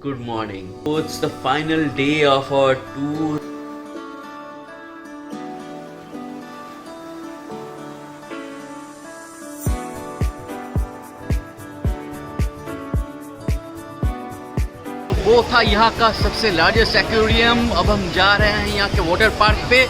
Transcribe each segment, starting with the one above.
good morning. So it's the final day of our tour. वो था यहाँ का सबसे लार्जेस्ट एक्वेरियम। अब हम जा रहे हैं यहाँ के वाटर पार्क पे।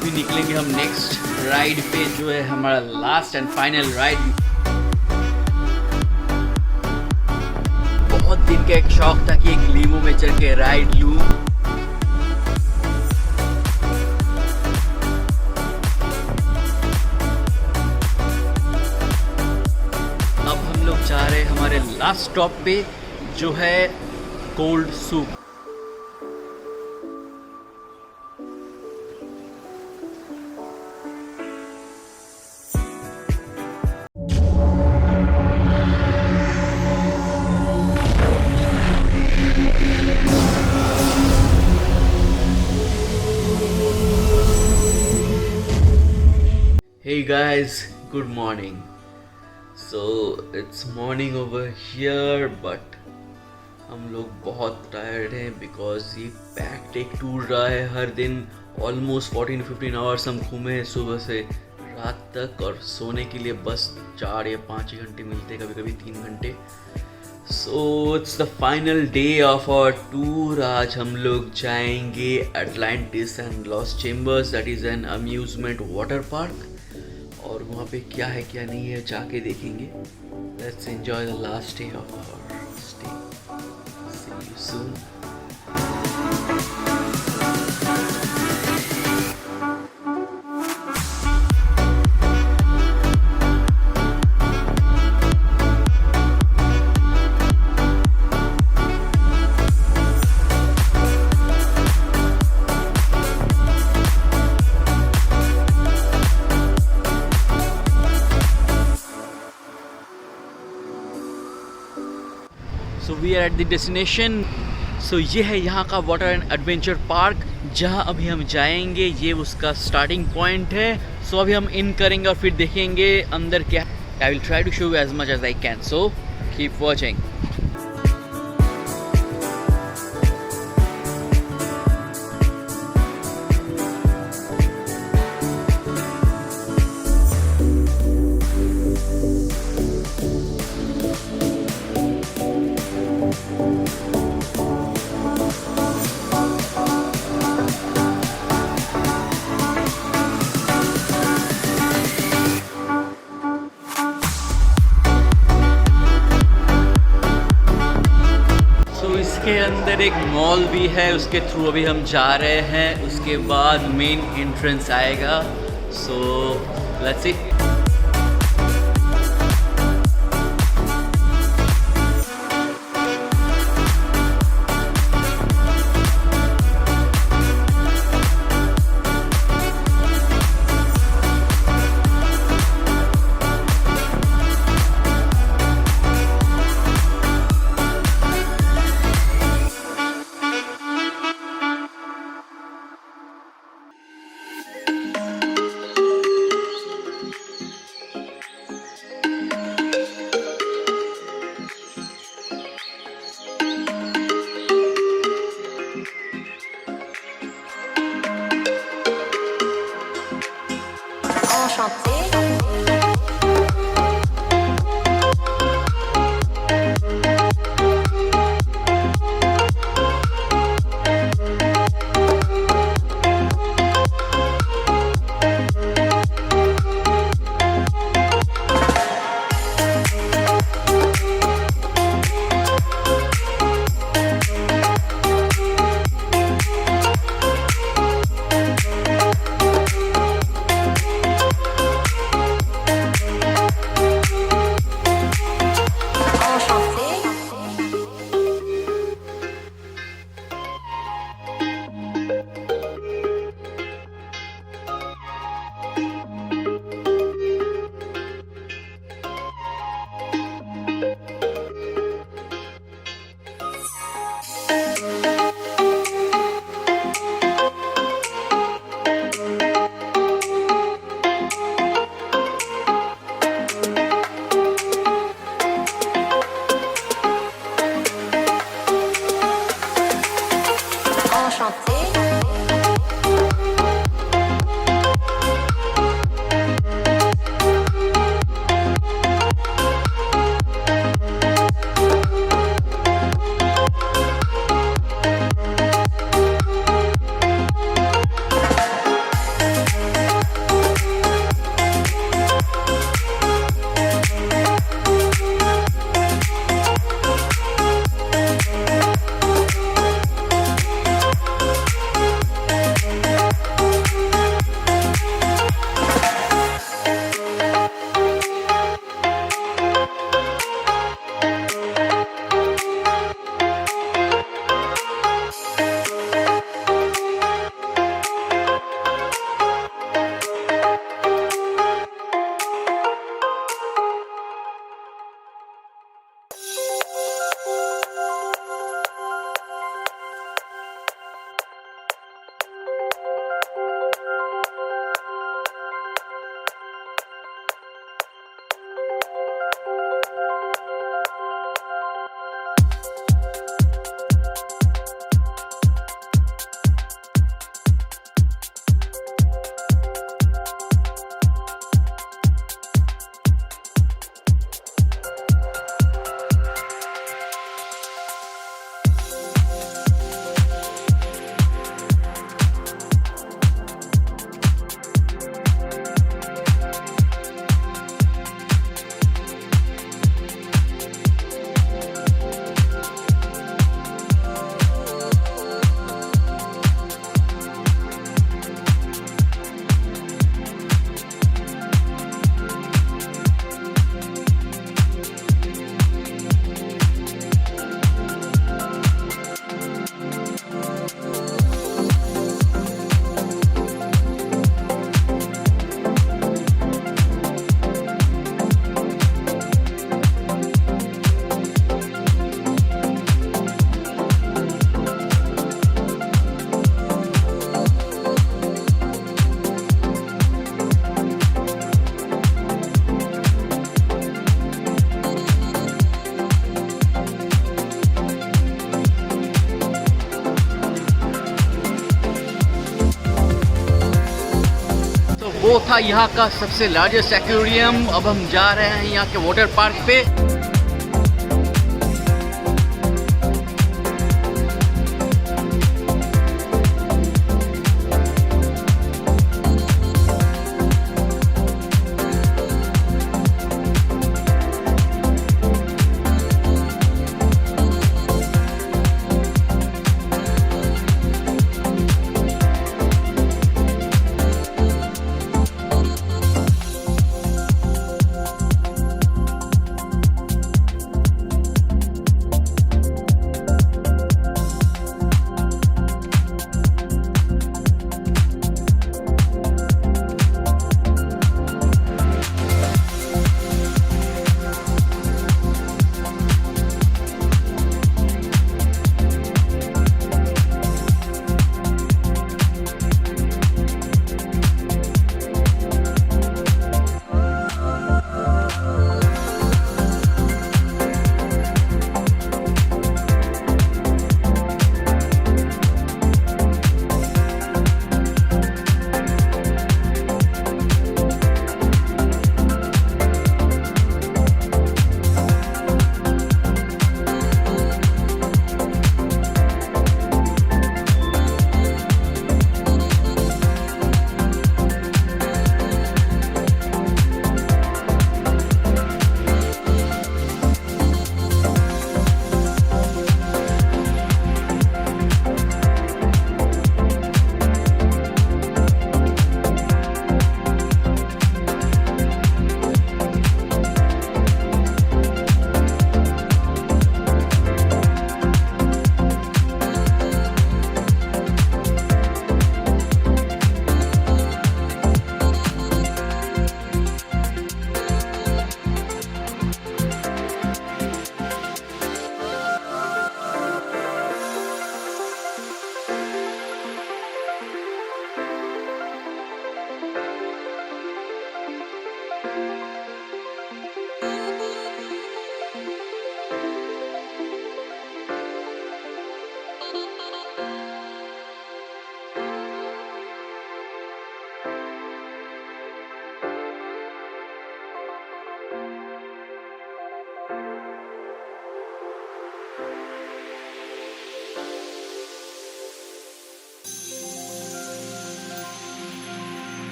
फिर निकलेंगे हम नेक्स्ट राइड पे, जो है हमारा लास्ट एंड फाइनल राइड। बहुत दिन का एक शौक था कि एक लीमो में चढ़ के राइड लूं। अब हम लोग जा रहे हैं हमारे लास्ट स्टॉप पे, जो है gold सूक। Hey guys, good morning. So it's morning over here, but हम लोग बहुत टायर्ड हैं बिकॉज ये पैक्ड एक टूर रहा है। हर दिन ऑलमोस्ट 14-15 आवर्स हम घूमे हैं सुबह से रात तक, और सोने के लिए बस 4 या 5 ही घंटे मिलते हैं, कभी कभी 3 घंटे। So it's the final day of our tour. आज हम लोग जाएंगे Atlantis and lost chambers, that is an amusement water park. और वहाँ पे क्या है क्या नहीं है जाके देखेंगे। Let's enjoy the last day of our stay. See you soon. So we are at the destination. So ये है यहाँ का वाटर एंड एडवेंचर पार्क, जहाँ अभी हम जाएंगे। ये उसका स्टार्टिंग पॉइंट है। सो अभी हम इन करेंगे और फिर देखेंगे अंदर क्या है। I will try to show as much as I can, so keep watching. इसके अंदर एक मॉल भी है, उसके थ्रू अभी हम जा रहे हैं। उसके बाद मेन एंट्रेंस आएगा। सो लेट्स सी। था यहाँ का सबसे लार्जेस्ट एक्वेरियम। अब हम जा रहे हैं यहाँ के वाटर पार्क पे।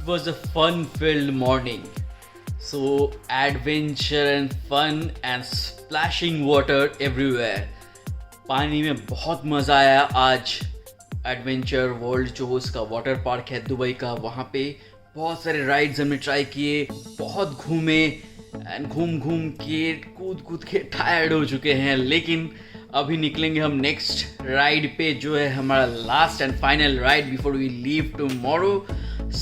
was a fun-filled morning. So adventure and fun and splashing water everywhere. पानी में बहुत मज़ा आया आज। एडवेंचर वर्ल्ड जो उसका वाटर पार्क है दुबई का, वहाँ पे बहुत सारे राइड्स हमने ट्राई किए, बहुत घूमे एंड घूम घूम के कूद कूद के टायर्ड हो चुके हैं। लेकिन अभी निकलेंगे हम नेक्स्ट राइड पे, जो है हमारा last and final ride before we leave tomorrow.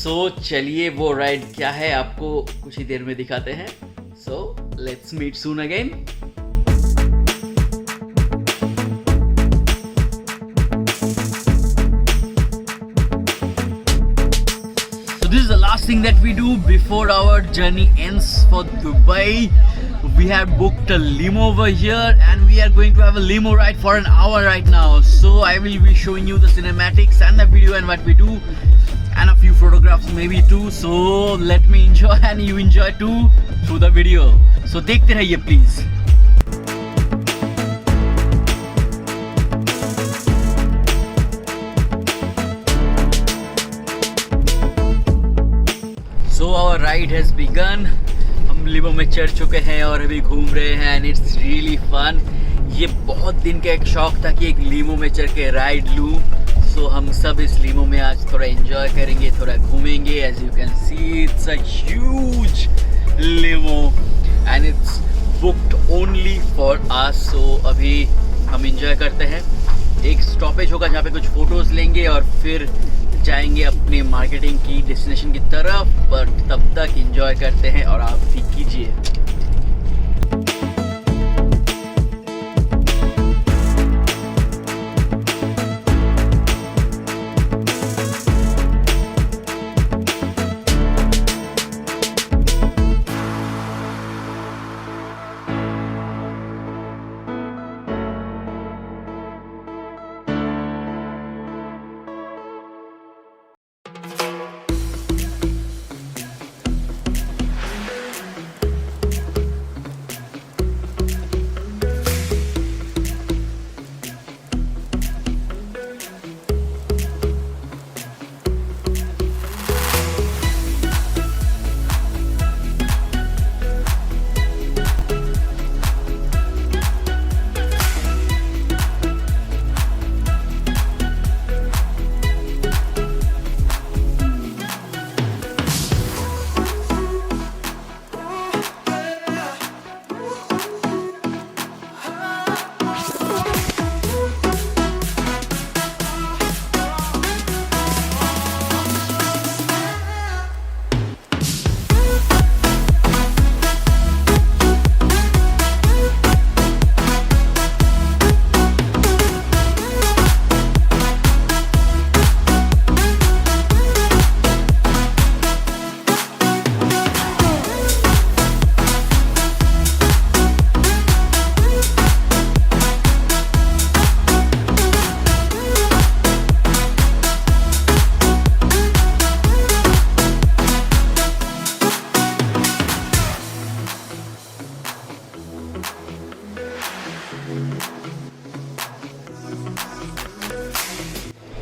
So चलिए वो राइड क्या है आपको कुछ ही देर में दिखाते हैं। So let's meet soon again. This is the last thing that we do before our journey ends for Dubai. We have booked a limo over here and we are going to have a limo ride for an hour right now. So I will be showing you the cinematics and the video and what we do and a few photographs maybe too. So let me enjoy and you enjoy too through the video. So देखते रहिए please. So our ride has begun. हम limo में चढ़ चुके हैं और अभी घूम रहे हैं and it's really fun. ये बहुत दिन का एक शौक था कि एक लिमो में चढ़ के राइड लूँ। So हम सब इस लिमो में आज थोड़ा एंजॉय करेंगे, थोड़ा घूमेंगे। As you can see, it's a huge limo and it's booked only for us. So अभी हम एंजॉय करते हैं। एक स्टॉपेज होगा जहाँ पे कुछ फोटोज लेंगे और फिर जाएंगे अपने मार्केटिंग की डेस्टिनेशन की तरफ। पर तब तक एंजॉय करते हैं और आप भी कीजिए।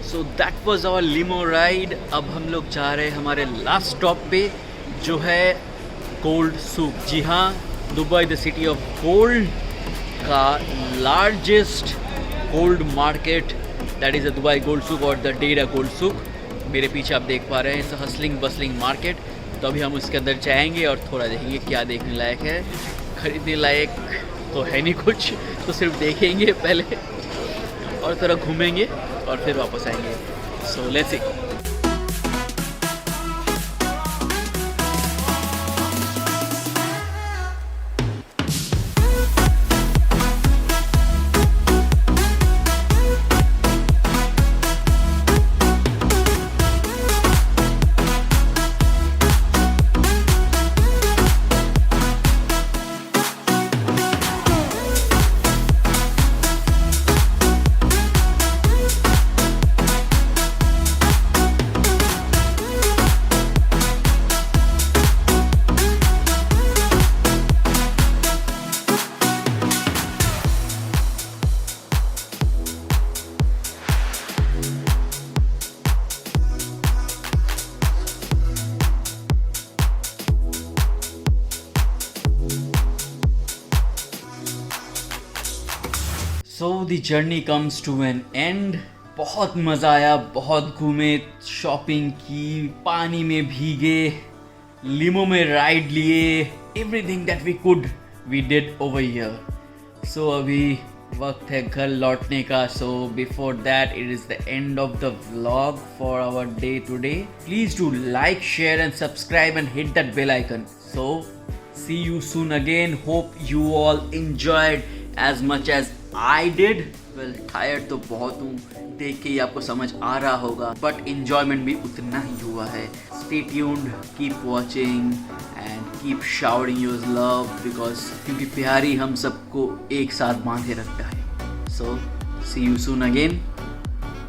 So that was our limo ride. अब हम लोग जा रहे हैं हमारे लास्ट स्टॉप पे, जो है गोल्ड सूक। जी हाँ, Dubai the city of gold का largest gold market, that is the Dubai gold souk और द डेरा गोल्ड सूक। मेरे पीछे आप देख पा रहे हैं, इट्स हसलिंग बसलिंग मार्केट। तो अभी हम उसके अंदर जाएंगे और थोड़ा देखेंगे क्या देखने लायक है। खरीदने लायक तो है नहीं कुछ, तो सिर्फ देखेंगे पहले और थोड़ा घूमेंगे और फिर वापस आएंगे। So let's see. The journey comes to an end. बहुत मज़ा आया, बहुत घूमे, शॉपिंग की, पानी में भीगे, लिमो में राइड लिए, everything that we could we did over here. So अभी वक्त है घर लौटने का। So before that it is the end of the vlog for our day today. Please do like, share and subscribe and hit that bell icon. So see you soon again. Hope you all enjoyed as much as I did. Well, tired तो बहुत हूँ, देख के ही आपको समझ आ रहा होगा, but enjoyment भी उतना ही हुआ है. Stay tuned, keep watching and keep showering your love because क्योंकि प्यार ही हम सबको एक साथ बांधे रखता है. So see you soon again.